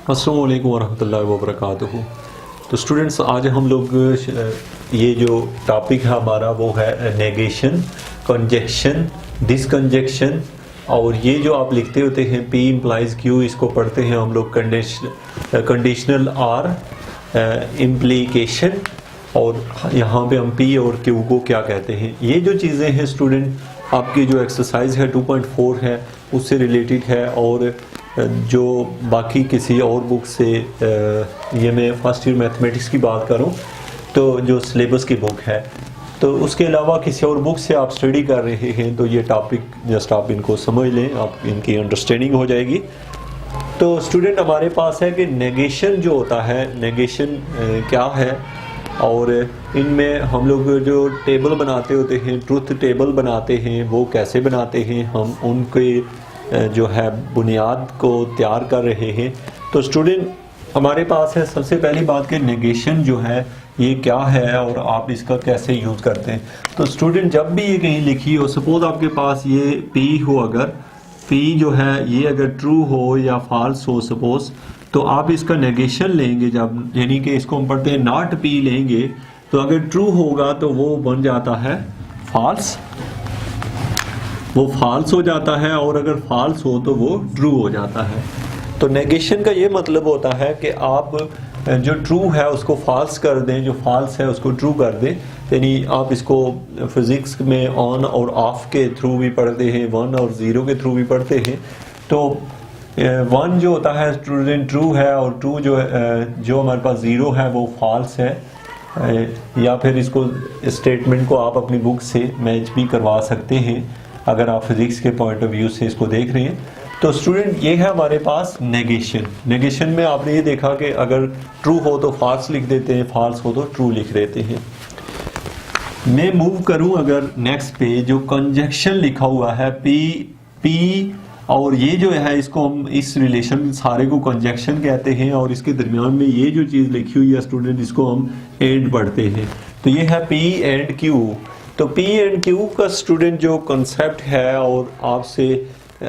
अस्सलाम वालेकुम वरहमतुल्लाहि वबरकातुहू। तो स्टूडेंट्स, आज हम लोग ये जो टॉपिक है हमारा वो है नेगेशन, कंजक्शन, डिसकंजक्शन। और ये जो आप लिखते होते हैं P इम्प्लाइज Q, इसको पढ़ते हैं हम लोग कंडीशनल R, इम्प्लीकेशन। और यहाँ पे हम P और Q को क्या कहते हैं। ये जो चीज़ें हैं स्टूडेंट, आपकी जो एक्सरसाइज है 2.4 है उससे रिलेटेड है। और जो बाकी किसी और बुक से, ये मैं फर्स्ट ईयर मैथमेटिक्स की बात करूं तो जो सिलेबस की बुक है, तो उसके अलावा किसी और बुक से आप स्टडी कर रहे हैं तो ये टॉपिक जस्ट आप इनको समझ लें, आप इनकी अंडरस्टैंडिंग हो जाएगी। तो स्टूडेंट, हमारे पास है कि नेगेशन जो होता है, नेगेशन क्या है। और इनमें हम लोग जो टेबल बनाते होते हैं, ट्रुथ टेबल बनाते हैं, वो कैसे बनाते हैं, हम उनके जो है बुनियाद को तैयार कर रहे हैं। तो स्टूडेंट, हमारे पास है सबसे पहली बात कि नेगेशन जो है ये क्या है और आप इसका कैसे यूज़ करते हैं। तो स्टूडेंट, जब भी ये कहीं लिखी हो, सपोज आपके पास ये P हो, अगर P जो है ये अगर ट्रू हो या फॉल्स हो सपोज, तो आप इसका नेगेशन लेंगे जब, यानी कि इसको हम पढ़ते हैं नॉट P लेंगे, तो अगर ट्रू होगा तो वो बन जाता है फॉल्स, वो फॉल्स हो जाता है। और अगर फॉल्स हो तो वो ट्रू हो जाता है। तो नेगेशन का ये मतलब होता है कि आप जो ट्रू है उसको फॉल्स कर दें, जो फॉल्स है उसको ट्रू कर दें। यानी आप इसको फिजिक्स में ऑन और ऑफ के थ्रू भी पढ़ते हैं, 1 और 0 के थ्रू भी पढ़ते हैं। तो 1 जो होता है स्टूडेंट ट्रू है, और 2 जो हमारे पास 0 है वो फॉल्स है। या फिर इसको स्टेटमेंट को आप अपनी बुक से मैच भी करवा सकते हैं अगर आप फिजिक्स के पॉइंट ऑफ व्यू से इसको देख रहे हैं। तो स्टूडेंट, ये है हमारे पास नेगेशन। नेगेशन में आपने ये देखा कि अगर ट्रू हो तो फॉल्स लिख देते हैं, फॉल्स हो तो ट्रू लिख देते हैं। मैं मूव करूं अगर नेक्स्ट पे, जो कंजक्शन लिखा हुआ है P, और ये जो है इसको हम इस रिलेशन सारे को कंजक्शन कहते हैं। और इसके दरमियान में ये जो चीज़ लिखी हुई है स्टूडेंट, इसको हम एंड पढ़ते हैं। तो ये है P एंड Q। तो P एंड Q का स्टूडेंट जो कंसेप्ट है, और आपसे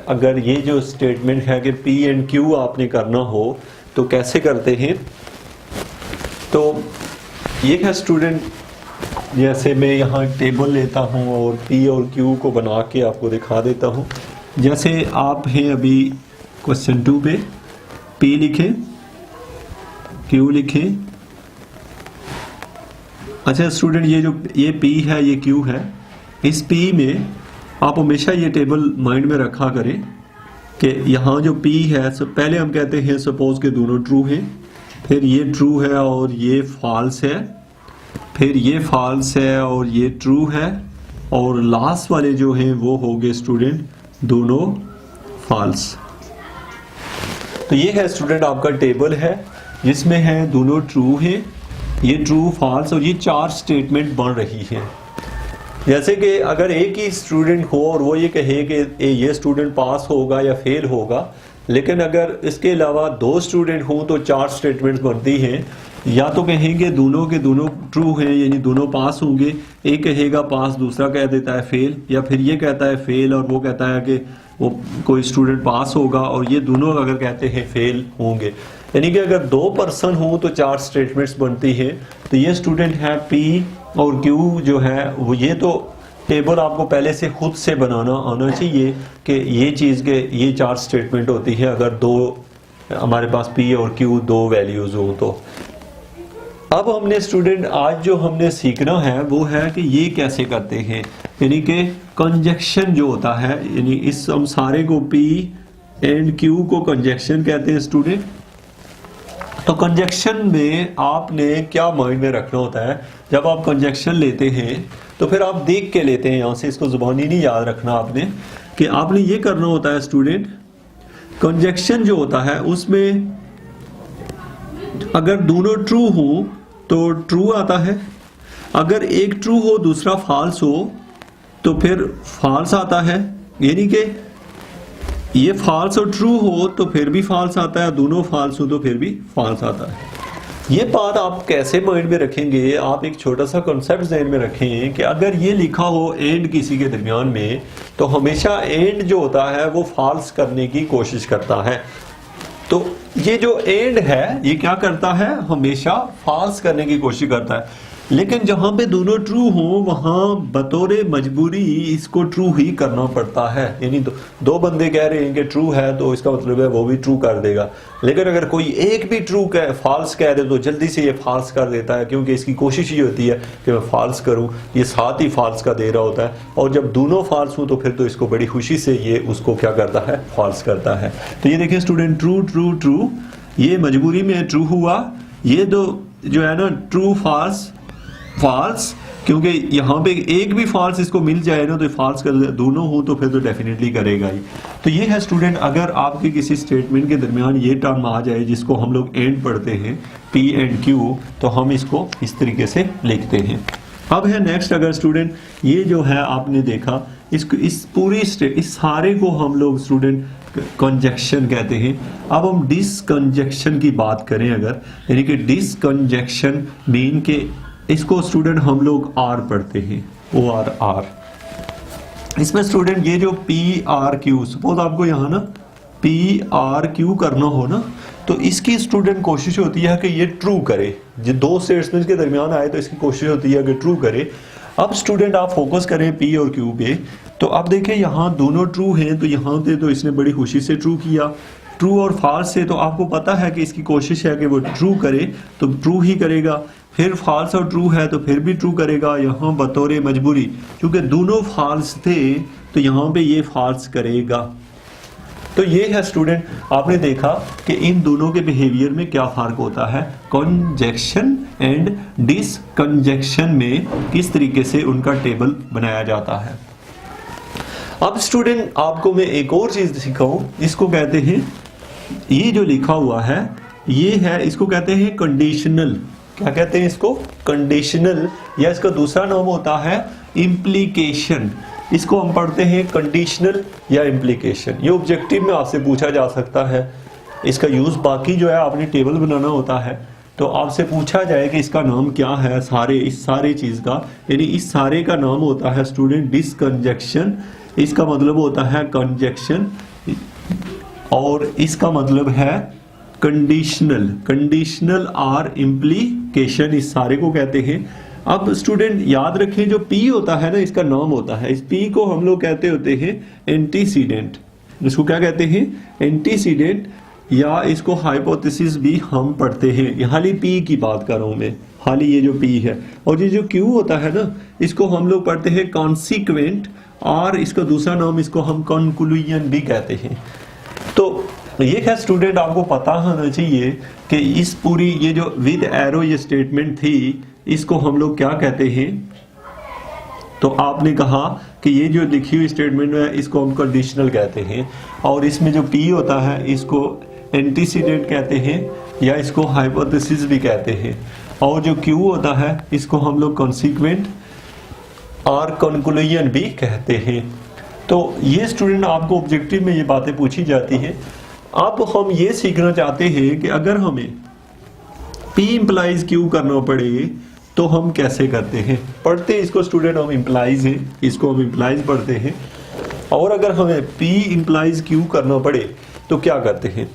अगर ये जो स्टेटमेंट है कि P एंड Q आपने करना हो तो कैसे करते हैं। तो ये है स्टूडेंट, जैसे मैं यहाँ टेबल लेता हूँ और P और Q को बना के आपको दिखा देता हूँ। जैसे आप हैं अभी क्वेश्चन 2 पे, P लिखें, Q लिखें। अच्छा स्टूडेंट, ये P है, ये Q है। इस P में आप हमेशा ये टेबल माइंड में रखा करें कि यहाँ जो P है, पहले हम कहते हैं सपोज के दोनों ट्रू हैं, फिर ये ट्रू है और ये फॉल्स है, फिर ये फॉल्स है और ये ट्रू है, और लास्ट वाले जो हैं वो हो गए स्टूडेंट दोनों फॉल्स। तो ये है स्टूडेंट आपका टेबल है जिसमें है दोनों ट्रू हैं, ये ट्रू फॉल्स, और ये 4 स्टेटमेंट बन रही है। जैसे कि अगर एक ही स्टूडेंट हो और वो ये कहे कि ये स्टूडेंट पास होगा या फेल होगा, लेकिन अगर इसके अलावा 2 स्टूडेंट हों तो 4 स्टेटमेंट्स बनती हैं। या तो कहेंगे दोनों के दोनों ट्रू हैं, यानी दोनों पास होंगे, एक कहेगा पास, दूसरा कह देता है फेल, या फिर ये कहता है फेल और वो कहता है कि वो कोई स्टूडेंट पास होगा, और ये दोनों अगर कहते हैं फेल होंगे। यानी कि अगर 2 पर्सन हो तो 4 स्टेटमेंट्स बनती है। तो ये स्टूडेंट है P और Q जो है वो, ये तो टेबल आपको पहले से खुद से बनाना आना चाहिए कि ये चीज़ के ये 4 स्टेटमेंट होती है अगर 2 हमारे पास P और Q 2 वैल्यूज़ हो तो। अब हमने स्टूडेंट आज जो हमने सीखना है वो है कि ये कैसे करते हैं, यानी कि कंजक्शन जो होता है, यानी इस हम सारे को P एंड Q को कंजक्शन कहते हैं स्टूडेंट। तो कंजक्शन में आपने क्या माइंड में रखना होता है, जब आप कंजक्शन लेते हैं तो फिर आप देख के लेते हैं, यहाँ से इसको जुबानी नहीं याद रखना आपने, कि आपने ये करना होता है स्टूडेंट। कंजक्शन जो होता है उसमें अगर दोनों ट्रू हो तो ट्रू आता है, अगर एक ट्रू हो दूसरा फॉल्स हो तो फिर फॉल्स आता है, यानी कि ये फॉल्स और ट्रू हो तो फिर भी फॉल्स आता है, दोनों फॉल्स हो तो फिर भी फॉल्स आता है। ये बात आप कैसे माइंड में रखेंगे, आप एक छोटा सा कॉन्सेप्ट ज़हन में रखें कि अगर ये लिखा हो एंड किसी के दरमियान में, तो हमेशा एंड जो होता है वो फॉल्स करने की कोशिश करता है। तो ये जो एंड है ये क्या करता है, हमेशा फॉल्स करने की कोशिश करता है, लेकिन जहां पे दोनों ट्रू हो वहां बतौरे मजबूरी इसको ट्रू ही करना पड़ता है। यानी दो बंदे कह रहे हैं कि ट्रू है तो इसका मतलब है वो भी ट्रू कर देगा, लेकिन अगर कोई एक भी ट्रू कह फॉल्स कह दे तो जल्दी से ये फॉल्स कर देता है, क्योंकि इसकी कोशिश ये होती है कि मैं फॉल्स करूं, ये साथ ही फॉल्स का दे रहा होता है, और जब दोनों फॉल्स हो तो फिर तो इसको बड़ी खुशी से ये उसको क्या करता है, फॉल्स करता है। तो ये देखिए स्टूडेंट, ट्रू ट्रू ट्रू, ये मजबूरी में ट्रू हुआ, ये दो जो है ना ट्रू फॉल्स फॉल्स, क्योंकि यहाँ पे एक भी फॉल्स इसको मिल जाए ना तो फॉल्स कर दे, दोनों हो तो फिर तो डेफिनेटली करेगा ही। तो ये है स्टूडेंट, अगर आपके किसी स्टेटमेंट के दरमियान ये टर्म आ जाए जिसको हम लोग एंड पढ़ते हैं पी एंड क्यू, तो हम इसको इस तरीके से लिखते हैं। अब है नेक्स्ट, अगर स्टूडेंट ये जो है आपने देखा इसको, इस पूरी इस सारे को हम लोग स्टूडेंट कंजक्शन कहते हैं। अब हम डिसकंजक्शन की बात करें अगर, यानी कि डिसकंजक्शन मीन के इसको स्टूडेंट हम लोग आर पढ़ते हैं, ओ आर आर। इसमें स्टूडेंट ये जो पी आर क्यू, सपोज आपको यहाँ ना पी आर क्यू करना हो ना, तो इसकी स्टूडेंट कोशिश होती है कि ये ट्रू करे, जो दो स्टेटमेंट्स के दरमियान आए तो इसकी कोशिश होती है कि ट्रू करे। अब स्टूडेंट आप फोकस करें पी और क्यू पे, तो अब देखें यहाँ दोनों ट्रू हैं, तो यहाँ पे तो इसने बड़ी खुशी से ट्रू किया। ट्रू और फॉल्स से तो आपको पता है कि इसकी कोशिश है कि वो ट्रू करे, तो ट्रू ही करेगा। फिर फॉल्स और ट्रू है तो फिर भी ट्रू करेगा, यहाँ बतौरे मजबूरी, क्योंकि दोनों फॉल्स थे तो यहाँ पे ये फॉल्स करेगा। तो ये है स्टूडेंट, आपने देखा कि इन दोनों के बिहेवियर में क्या फर्क होता है, कंजक्शन एंड डिसकंजक्शन में किस तरीके से उनका टेबल बनाया जाता है। अब स्टूडेंट आपको मैं एक और चीज सिखाऊं, इसको कहते हैं, ये जो लिखा हुआ है ये है, इसको कहते हैं कंडीशनल। क्या कहते हैं इसको, कंडीशनल, या इसका दूसरा नाम होता है इम्प्लीकेशन। इसको हम पढ़ते हैं कंडीशनल या इम्प्लीकेशन। ये ऑब्जेक्टिव में आपसे पूछा जा सकता है, इसका यूज बाकी जो है आपने टेबल बनाना होता है, तो आपसे पूछा जाए कि इसका नाम क्या है, सारे इस सारे चीज का, यानी इस सारे का नाम होता है स्टूडेंट डिसकंजक्शन, इसका मतलब होता है कंजक्शन, और इसका मतलब है कंडीशनल, कंडीशनल और इम्प्लीकेशन, इस सारे को कहते हैं। अब स्टूडेंट याद रखें, जो पी होता है ना इसका नाम होता है, इस पी को हम लोग कहते होते हैं एंटीसीडेंट। इसको क्या कहते हैं, एंटीसीडेंट, या इसको हाइपोथेसिस भी हम पढ़ते हैं। हाल ही पी की बात कर रहा हूं मैं, हाल ही ये जो पी है। और ये जो क्यू होता है ना, इसको हम लोग पढ़ते हैं कॉन्सिक्वेंट, और इसका दूसरा नाम इसको हम कंक्लूजन भी कहते हैं। तो ये है स्टूडेंट, आपको पता होना चाहिए कि इस पूरी ये जो विद एरो ये स्टेटमेंट थी, इसको हम लोग क्या कहते हैं। तो आपने कहा कि ये जो लिखी हुई स्टेटमेंट है इसको हम कंडीशनल कहते हैं, और इसमें जो पी होता है इसको एंटीसीडेंट कहते हैं, या इसको हाइपोथेसिस भी कहते हैं, और जो क्यू होता है इसको हम लोग कॉन्सिक्वेंट और कंक्लूजन भी कहते हैं। तो ये स्टूडेंट आपको ऑब्जेक्टिव में ये बातें पूछी जाती हैं। अब हम ये सीखना चाहते हैं कि अगर हमें P इंप्लाइज क्यू करना पड़े तो हम कैसे करते हैं। पढ़ते इसको स्टूडेंट हम इंप्लाइज हैं, इसको हम इंप्लाइज पढ़ते हैं, और अगर हमें P इंप्लाइज क्यू करना पड़े तो क्या करते हैं।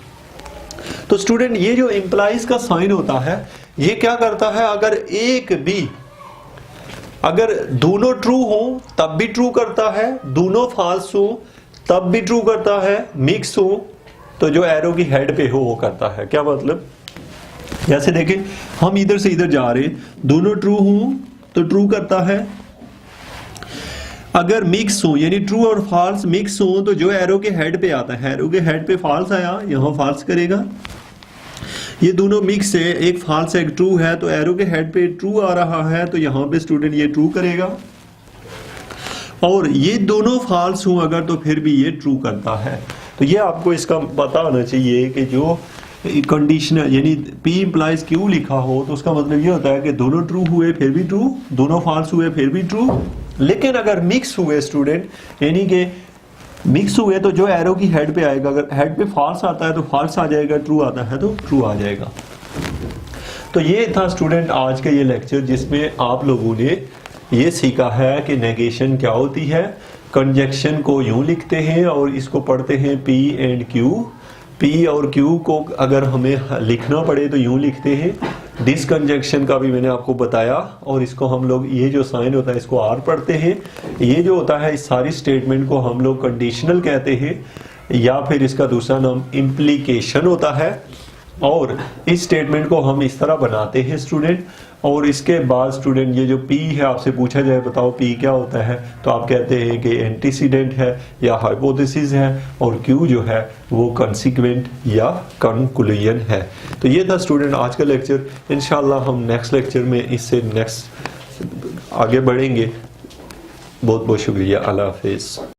तो स्टूडेंट ये जो इंप्लाइज का साइन होता है ये क्या करता है, अगर एक भी, अगर दोनों ट्रू हो तब भी ट्रू करता है, दोनों फॉल्स हो तब भी ट्रू करता है, मिक्स हो तो जो एरो की हेड पे हो वो करता है। क्या मतलब, जैसे देखें हम इधर से इधर जा रहे, दोनों ट्रू हो तो ट्रू करता है, अगर मिक्स हो यानी ट्रू और फॉल्स मिक्स हो तो जो एरो के हेड पे आता है, एरो के हेड पे फॉल्स आया यहां फॉल्स करेगा। ये दोनों मिक्स है, एक फॉल्स एक ट्रू है, तो एरो के हेड पे ट्रू आ रहा है तो यहां पे स्टूडेंट ये ट्रू करेगा, और ये दोनों फॉल्स हो अगर तो फिर भी ये ट्रू करता है। तो ये आपको इसका पता होना चाहिए कि जो कंडीशनल यानी P इंप्लाइज क्यू लिखा हो तो उसका मतलब ये होता है कि दोनों ट्रू हुए फिर भी ट्रू, दोनों फॉल्स हुए फिर भी ट्रू। लेकिन अगर मिक्स हुए स्टूडेंट, यानी कि मिक्स हुए तो जो एरो की हेड पे आएगा, अगर हेड पे फॉल्स आता है तो फॉल्स आ जाएगा, ट्रू आता है तो ट्रू आ जाएगा। तो ये था स्टूडेंट आज का ये लेक्चर, जिसमें आप लोगों ने ये सीखा है कि नेगेशन क्या होती है, कंजक्शन को यूं लिखते हैं और इसको पढ़ते हैं P एंड Q, P और Q को अगर हमें लिखना पड़े तो यूं लिखते हैं। डिसकंजक्शन का भी मैंने आपको बताया, और इसको हम लोग, ये जो साइन होता है इसको R पढ़ते हैं। ये जो होता है इस सारी स्टेटमेंट को हम लोग कंडीशनल कहते हैं, या फिर इसका दूसरा नाम इम्प्लीकेशन होता है। और इस स्टेटमेंट को हम इस तरह बनाते हैं स्टूडेंट। और इसके बाद स्टूडेंट ये जो P है, आपसे पूछा जाए बताओ P क्या होता है, तो आप कहते हैं कि एंटीसीडेंट है या हाइपोथेसिस है, और Q जो है वो कंसीक्वेंट या कंक्लूजन है। तो ये था स्टूडेंट आज का लेक्चर। इंशाल्लाह हम नेक्स्ट लेक्चर में इससे नेक्स्ट आगे बढ़ेंगे। बहुत बहुत शुक्रिया। अल्लाह हाफिज़।